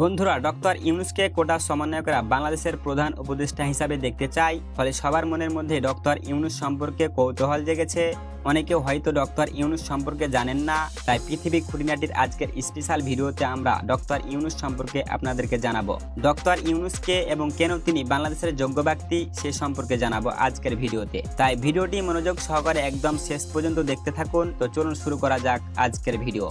বন্ধুরা, ডক্টর ইউনূসকে কোটা সমন্বয়করা বাংলাদেশের প্রধান উপদেষ্টা হিসাবে দেখতে চায়। ফলে সবার মনের মধ্যে ডক্টর ইউনূস সম্পর্কে কৌতূহল জেগেছে। অনেকেও হয়তো ডক্টর ইউনূস সম্পর্কে জানেন না, তাই পৃথিবী খুঁটিনাটির আজকের স্পেশাল ভিডিওতে আমরা ডক্টর ইউনূস সম্পর্কে আপনাদেরকে জানাবো। ডক্টর ইউনূসকে এবং কেন তিনি বাংলাদেশের যোগ্য ব্যক্তি সে সম্পর্কে জানাবো আজকের ভিডিওতে। তাই ভিডিওটি মনোযোগ সহকারে একদম শেষ পর্যন্ত দেখতে থাকুন। তো চলুন শুরু করা যাক আজকের ভিডিও।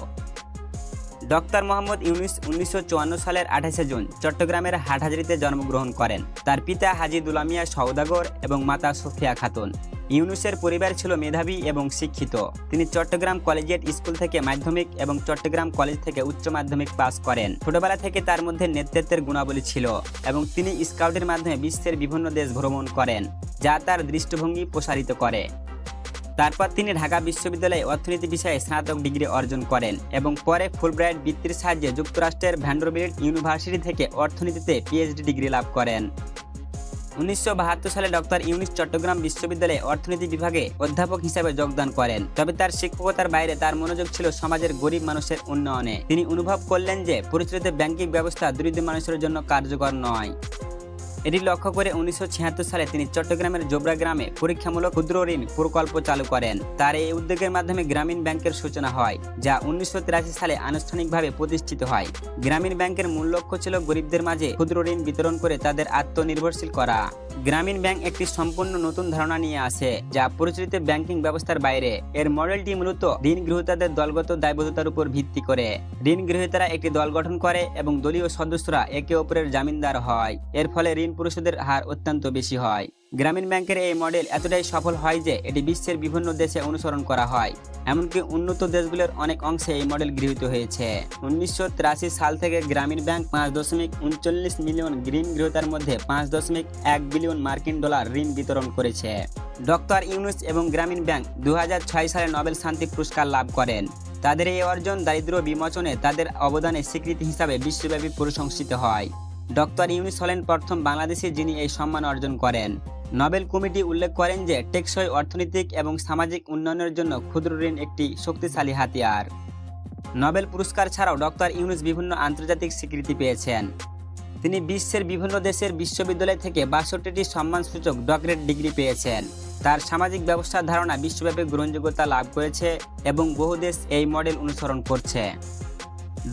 ডক্টর মোহাম্মদ ইউনূস 1954 সালের 28 জুন চট্টগ্রামের হাটহাজারীতে জন্মগ্রহণ করেন। তার পিতা হাজী দুলা মিয়া সওদাগর এবং মাতা সুফিয়া খাতুন। ইউনূসের পরিবার ছিল মেধাবী এবং শিক্ষিত। তিনি চট্টগ্রাম কলেজিয়েট স্কুল থেকে মাধ্যমিক এবং চট্টগ্রাম কলেজ থেকে উচ্চ মাধ্যমিক পাস করেন। ছোটবেলা থেকে তার মধ্যে নেতৃত্বের গুণাবলী ছিল এবং তিনি স্কাউটের মাধ্যমে বিশ্বের বিভিন্ন দেশ ভ্রমণ করেন, যা তার দৃষ্টিভঙ্গি প্রসারিত করে। তারপর তিনি ঢাকা বিশ্ববিদ্যালয়ে অর্থনীতি বিষয়ে স্নাতক ডিগ্রি অর্জন করেন এবং পরে ফুলব্রাইট বৃত্তির সাহায্যে যুক্তরাষ্ট্রের ভ্যান্ডারবিল্ট ইউনিভার্সিটি থেকে অর্থনীতিতে পিএইচডি ডিগ্রি লাভ করেন। 1972 সালে ডক্টর ইউনূস চট্টগ্রাম বিশ্ববিদ্যালয়ে অর্থনীতি বিভাগে অধ্যাপক হিসেবে যোগদান করেন। তবে তার শিক্ষকতার বাইরে তার মনোযোগ ছিল সমাজের গরিব মানুষের উন্নয়নে। তিনি অনুভব করলেন যে পরিচালিত ব্যাংকিং ব্যবস্থা দরিদ্র মানুষের জন্য কার্যকর নয়। এটি লক্ষ্য করে 1976 সালে তিনি চট্টগ্রামের জোবরা গ্রামে পরীক্ষামূলক ক্ষুদ্র ঋণ প্রকল্প চালু করেন। তার এই উদ্যোগের মাধ্যমে গ্রামীণ ব্যাংকের সূচনা হয়, যা 1983 সালে আনুষ্ঠানিকভাবে প্রতিষ্ঠিত হয়। গ্রামীণ ব্যাংকের মূল লক্ষ্য ছিল গরিবদের মাঝে ক্ষুদ্র ঋণ বিতরণ করে তাদের আত্মনির্ভরশীল করা। গ্রামীণ ব্যাংক একটি সম্পূর্ণ নতুন ধারণা নিয়ে আসে, যা পরিচালিত ব্যাংকিং ব্যবস্থার বাইরে। এর মডেলটি মূলত ঋণ গ্রহীতাদের দলগত দায়বদ্ধতার উপর ভিত্তি করে। ঋণ গ্রহীতারা একটি দল গঠন করে এবং দলীয় সদস্যরা একে অপরের জামিনদার হয়। এর ফলে ঋণ পরিশোধের হার অত্যন্ত বেশি হয়। গ্রামীণ ব্যাংকের এই মডেল এতটাই সফল হয় যে এটি বিশ্বের বিভিন্ন দেশে অনুসরণ করা হয়। এমনকি উন্নত দেশগুলোর অনেক অংশে এই মডেল গৃহীত হয়েছে। 1983 সাল থেকে গ্রামীণ ব্যাংক 5.39 মিলিয়ন ঋণ গ্রহীতার মধ্যে 5.1 বিলিয়ন মার্কিন ডলার ঋণ বিতরণ করেছে। ডক্টর ইউনূস এবং গ্রামীণ ব্যাংক 2006 সালে নোবেল শান্তি পুরস্কার লাভ করেন। তাদের এই অর্জন দারিদ্র্য বিমোচনে তাদের অবদানের স্বীকৃতি হিসাবে বিশ্বব্যাপী প্রশংসিত হয়। ডক্টর ইউনূস হলেন প্রথম বাংলাদেশি যিনি এই সম্মান অর্জন করেন। নোবেল কমিটি উল্লেখ করেন যে টেকসই অর্থনৈতিক এবং সামাজিক উন্নয়নের জন্য ক্ষুদ্র ঋণ একটি শক্তিশালী হাতিয়ার। নোবেল পুরস্কার ছাড়াও ডক্টর ইউনূস বিভিন্ন আন্তর্জাতিক স্বীকৃতি পেয়েছেন। তিনি বিশ্বের বিভিন্ন দেশের বিশ্ববিদ্যালয় থেকে 62টি সম্মানসূচক ডক্টরেট ডিগ্রি পেয়েছেন। তার সামাজিক ব্যবস্থার ধারণা বিশ্বব্যাপী গ্রহণযোগ্যতা লাভ করেছে এবং বহু দেশ এই মডেল অনুসরণ করছে।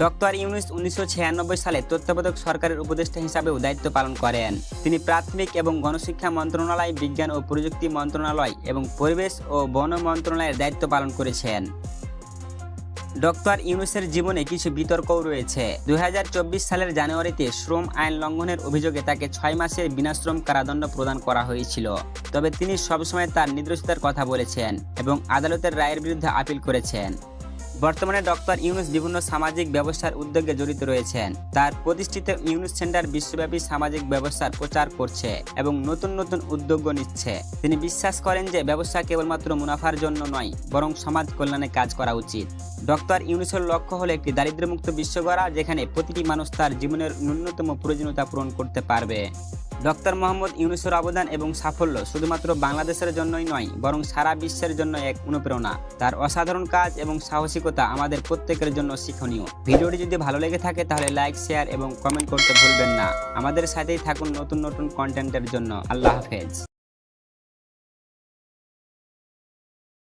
ডক্টর ইউনূস 1996 সালে তত্ত্বাবধায়ক সরকারের উপদেষ্টা হিসাবেও দায়িত্ব পালন করেন। তিনি প্রাথমিক এবং গণশিক্ষা মন্ত্রণালয়, বিজ্ঞান ও প্রযুক্তি মন্ত্রণালয় এবং পরিবেশ ও বন মন্ত্রণালয়ের দায়িত্ব পালন করেছেন। ডক্টর ইউনূসের জীবনে কিছু বিতর্কও রয়েছে। 2024 সালের জানুয়ারিতে শ্রম আইন লঙ্ঘনের অভিযোগে তাকে 6 মাসের বিনাশ্রম কারাদণ্ড প্রদান করা হয়েছিল। তবে তিনি সবসময় তার নির্দোষিতার কথা বলেছেন এবং আদালতের রায়ের বিরুদ্ধে আপিল করেছেন। বর্তমানে ডক্টর ইউনূস বিভিন্ন সামাজিক ব্যবসার উদ্যোগে জড়িত রয়েছেন। তার প্রতিষ্ঠিত ইউনূস সেন্টার বিশ্বব্যাপী সামাজিক ব্যবসার প্রচার করছে এবং নতুন নতুন উদ্যোগ নিচ্ছে। তিনি বিশ্বাস করেন যে ব্যবসা কেবলমাত্র মুনাফার জন্য নয়, বরং সমাজ কল্যাণে কাজ করা উচিত। ডক্টর ইউনূসের লক্ষ্য হলো একটি দারিদ্র্যমুক্ত বিশ্ব গড়া, যেখানে প্রতিটি মানুষ তার জীবনের ন্যূনতম প্রয়োজনীয়তা পূরণ করতে পারবে। ডক্টর মোহাম্মদ ইউনূসের অবদান এবং সাফল্য শুধুমাত্র বাংলাদেশের জন্যই নয়, বরং সারা বিশ্বের জন্য এক অনুপ্রেরণা। তার অসাধারণ কাজ এবং সাহসিকতা আমাদের প্রত্যেকের জন্য শিক্ষণীয়। ভিডিওটি যদি ভালো লেগে থাকে তাহলে লাইক, শেয়ার এবং কমেন্ট করতে ভুলবেন না। আমাদের সাথেই থাকুন নতুন নতুন কন্টেন্টের জন্য। আল্লাহ হাফেজ।